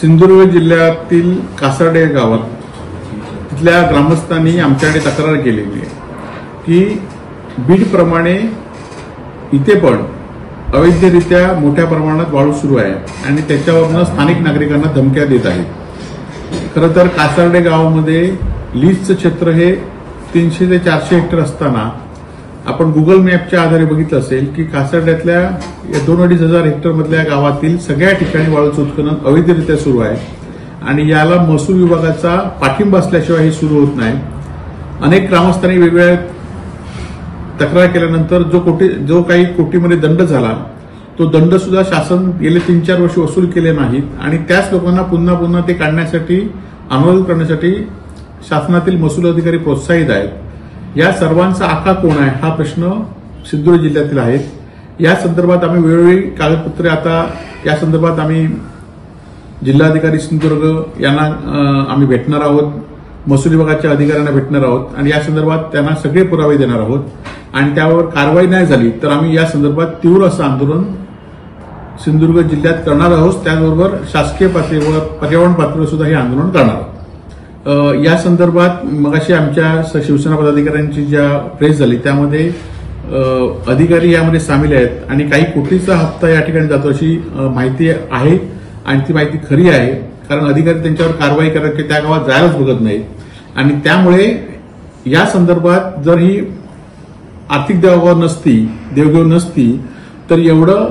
सिंधुदुर्ग जिल्ह्यातील कासार्डे गावात तिथल्या ग्रामस्थांनी आमच्याकडे तक्रार केलेली आहे की बीडप्रमाणे इथे पण अवैधरित्या मोठ्या प्रमाणात वाळू सुरू आहे आणि त्याच्यावरनं स्थानिक नागरिकांना धमक्या देत आहेत। खरं तर कासार्डे गावामध्ये लीजचं क्षेत्र हे 300 ते 400 हेक्टर असताना आपण गुगल मॅपच्या आधारे बघितलं असेल की कासार्ड्यातल्या 2-2.5 हजार हेक्टर मधल्या गावातील सगळ्या ठिकाणी वाळूचं उत्खनन अवैधरित्या सुरू आहे आणि याला महसूल विभागाचा पाठिंबा असल्याशिवाय हे सुरू होत नाही। अनेक ग्रामस्थांनी वेगवेगळ्या तक्रार केल्यानंतर जो काही कोटीमध्ये दंड झाला तो दंड सुद्धा शासन गेले 3-4 वर्ष वसूल केले नाहीत आणि त्याच लोकांना पुन्हा पुन्हा ते काढण्यासाठी अनुरोध करण्यासाठी शासनातील महसूल अधिकारी प्रोत्साहित आहेत। या सर्वांचा आका कोण आहे हा प्रश्न सिंधुदुर्ग जिल्ह्यातील आहे। या संदर्भात आम्ही वेळोवेळी कागदपत्रे आता या संदर्भात आम्ही जिल्हाधिकारी सिंधुदुर्ग यांना आम्ही भेटणार आहोत, महसूल विभागाच्या अधिकाऱ्यांना भेटणार आहोत आणि या संदर्भात त्यांना सगळे पुरावे देणार आहोत आणि त्यावर कारवाई नाही झाली तर आम्ही या संदर्भात तीव्र असं आंदोलन सिंधुदुर्ग जिल्ह्यात करणार आहोत। त्याचबरोबर शासकीय पातळीवर पर्यावरण पातळीवर सुद्धा हे आंदोलन करणार आहोत। या संदर्भात मगाशी आमच्या शिवसेना पदाधिकाऱ्यांची ज्या प्रेस झाली त्यामध्ये अधिकारी यामध्ये सामील आहेत आणि काही कोटीचा हप्ता या ठिकाणी जातो अशी माहिती आहे आणि ती माहिती खरी आहे कारण अधिकारी त्यांच्यावर कारवाई करत की त्या गावात जायलाच बघत नाही आणि त्यामुळे या संदर्भात जर ही आर्थिक देवघेव नसती तर एवढं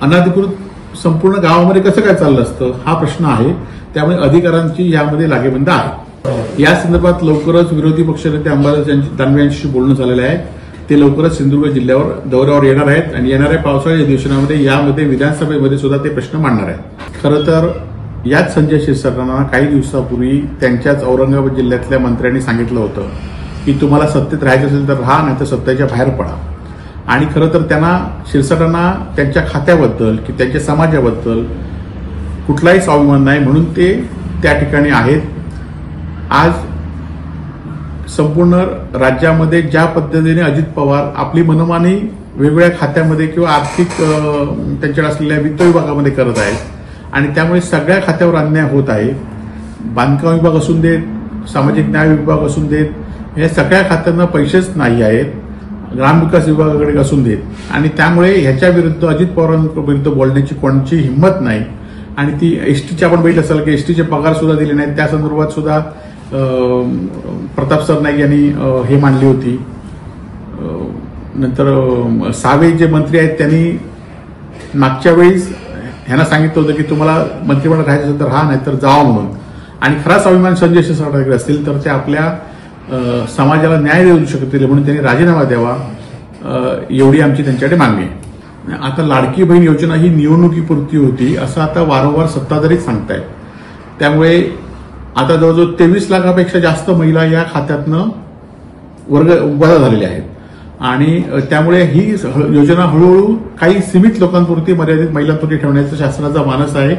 अनधिकृत संपूर्ण गावामध्ये कसं काय चाललं असतं हा प्रश्न आहे। त्यामुळे अधिकाऱ्यांची यामध्ये लागेबंद आहे। या संदर्भात लवकरच विरोधी पक्षनेते अंबादास दानवे यांच्याशी बोलणं झालेलं आहे। ते लवकरच सिंधुदुर्ग जिल्ह्यावर दौऱ्यावर येणार आहेत आणि येणाऱ्या पावसाळ्याच्या अधिवेशनामध्ये यामध्ये विधानसभेमध्ये सुद्धा ते प्रश्न मांडणार आहेत। खरं तर याच संजय क्षीरसागरांना काही दिवसापूर्वी त्यांच्याच औरंगाबाद जिल्ह्यातल्या मंत्र्यांनी सांगितलं होतं की तुम्हाला सत्तेत राहायचं असेल तर राहा नाही तर सत्तेच्या बाहेर पडा आणि खरं तर त्यांना क्षीरसागरांना त्यांच्या खात्याबद्दल की त्यांच्या समाजाबद्दल कुठलाही स्वाभिमान नाही म्हणून ते त्या ठिकाणी आहेत। आज संपूर्ण राज्यामध्ये ज्या पद्धतीने अजित पवार आपली मनमानी वेगवेगळ्या खात्यामध्ये किंवा आर्थिक त्यांच्याकडे असलेल्या वित्त विभागामध्ये करत आहेत आणि त्यामुळे सगळ्या खात्यावर अन्याय होत आहे। बांधकाम विभाग असून देत, सामाजिक न्याय विभाग असून देत, या सगळ्या खात्यांना पैसेच नाही आहेत, ग्रामविकास विभागाकडे असून देत आणि त्यामुळे ह्याच्या विरुद्ध अजित पवारांविरुद्ध बोलण्याची कोणाची हिंमत नाही आणि ती एसटीची आपण बघितलं असेल की एसटीचे पगार सुद्धा दिले नाहीत। त्या संदर्भात सुद्धा प्रताप सरनाईक यांनी हे मांडली होती। नंतर सावे जे मंत्री आहेत त्यांनी मागच्या वेळीस ह्यांना सांगितलं होतं की तुम्हाला मंत्रिमंडळात राहायचं असेल तर राहा नाही तर जावा म्हणून आणि खरा स्वाभिमान संजय क्षीरसागरकडे असतील तर ते आपल्या समाजाला न्याय देऊ शकतील म्हणून त्यांनी राजीनामा द्यावा एवढी आमची त्यांच्याकडे मागणी आहे। आता लाडकी बहीण योजना ही निवडणुकीपुरती होती असं आता वारंवार सत्ताधारीच सांगतायत। त्यामुळे आता जवळजवळ 23 लाखापेक्षा जास्त महिला या खात्यातनं उभा झालेल्या आहेत आणि त्यामुळे ही योजना हळूहळू काही सीमित लोकांपुरती मर्यादित महिलांपुरती ठेवण्याचा शासनाचा मानस आहे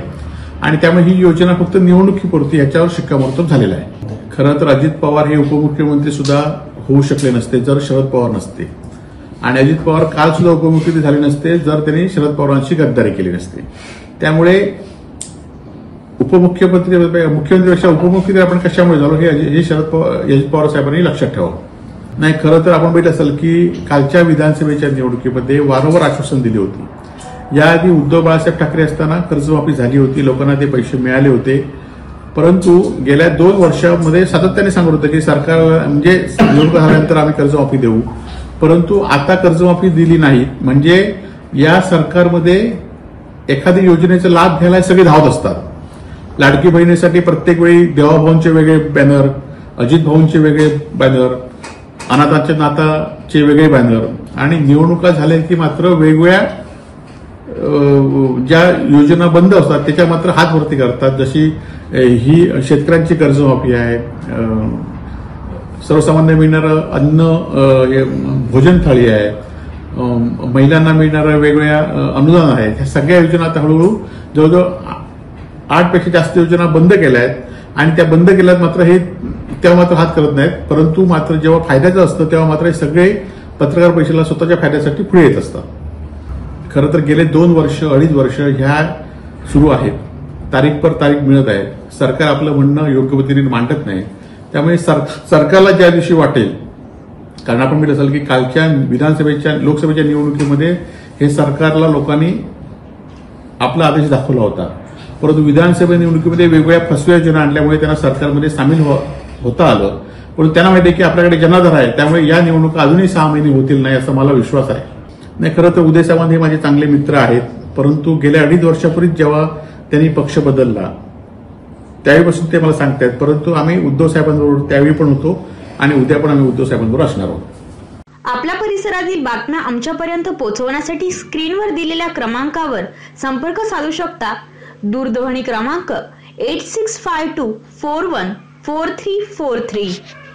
आणि त्यामुळे ही योजना फक्त निवडणुकीपुरती याच्यावर शिक्कामोर्तब झालेला आहे। खरं तर अजित पवार हे उपमुख्यमंत्री सुद्धा होऊ शकले नसते जर शरद पवार नसते आणि अजित पवार काल सुद्धा उपमुख्यमंत्री झाले नसते जर त्यांनी शरद पवारांशी गद्दारी केली नसते। त्यामुळे मुख्यमंत्रीपेक्षा उपमुख्यमंत्री आपण कशामुळे झालो हे अजित पवार साहेबांनी लक्षात ठेवावं। नाही खरं तर आपण बघितलं असेल की कालच्या विधानसभेच्या निवडणुकीमध्ये वारंवार आश्वासन दिली होती। याआधी उद्धव बाळासाहेब ठाकरे असताना कर्जमाफी झाली होती, लोकांना ते पैसे मिळाले होते, परंतु गेल्या 2 वर्षांमध्ये सातत्याने सांगत होतं की सरकार म्हणजे निवडणूक झाल्यानंतर आम्ही कर्जमाफी देऊ, परंतु आता कर्जमाफी दिली नाही म्हणजे या सरकारमध्ये एखाद्या योजनेचा लाभ घ्यायला सगळे धावत असतात। लाडकी बहिणीसाठी प्रत्येक वेळी देवाभाऊंचे वेगळे बॅनर, अजित भाऊंचे वेगळे बॅनर, अनाथांच्या नाताचे वेगळे बॅनर आणि निवडणुका झाल्या की मात्र वेगवेगळ्या ज्या योजना बंद असतात त्याच्या मात्र हात वरती करतात। जशी ही शेतकऱ्यांची कर्जमाफी आहे, सर्वसामान्य मिळणारं अन्न भोजन थाळी आहे, महिलांना मिळणारं वेगवेगळ्या अनुदान आहेत, ह्या सगळ्या योजना आता हळूहळू जवळजवळ 8 पेक्षा जास्त योजना बंद केल्या आहेत. आणि त्या बंद केल्यात मात्र हे तेव्हा मात्र हात करत नाहीत, परंतु मात्र जेव्हा फायद्याचं असतं तेव्हा मात्र हे सगळे पत्रकार परिषदेला स्वतःच्या फायद्यासाठी पुढे येत असतात. खरं तर गेले 2 वर्ष 2.5 वर्ष ह्या सुरू आहेत, तारीख पर तारीख मिळत आहे. सरकार आपलं म्हणणं योग्य पद्धतीने मांडत नाही. त्यामुळे सरकारला ज्या दिवशी वाटेल, कारण आपण म्हणलं असेल की कालच्या विधानसभेच्या लोकसभेच्या निवडणुकीमध्ये हे सरकारला लोकांनी आपला आदेश दाखवला होता, परंतु विधानसभा निवडणुकीमध्ये वेगवेगळ्या फसव्या योजना आणल्यामुळे त्यांना सरकारमध्ये सामील होता आलं. परंतु त्यांना माहिती आहे की आपल्याकडे जनाधार आहे, त्यामुळे या निवडणुका अजूनही 6 महिने होतील नाही असा मला विश्वास आहे. नाही, खरं तर उदय सामंत हे माझे चांगले मित्र आहेत, परंतु गेल्या 2.5 वर्षापूर्वी जेव्हा त्यांनी पक्ष बदलला त्यावेळीपासून ते मला सांगतायत, परंतु आम्ही उद्धव साहेबांबरोबर त्यावेळी पण होतो आणि उद्या पण आम्ही उद्धव साहेबांबरोबर असणार आहोत. आपल्या परिसरातील बातम्या आमच्यापर्यंत पोहोचवण्यासाठी स्क्रीनवर दिलेल्या क्रमांकावर संपर्क साधू शकता. दूरध्वनी क्रमांक 8652414343.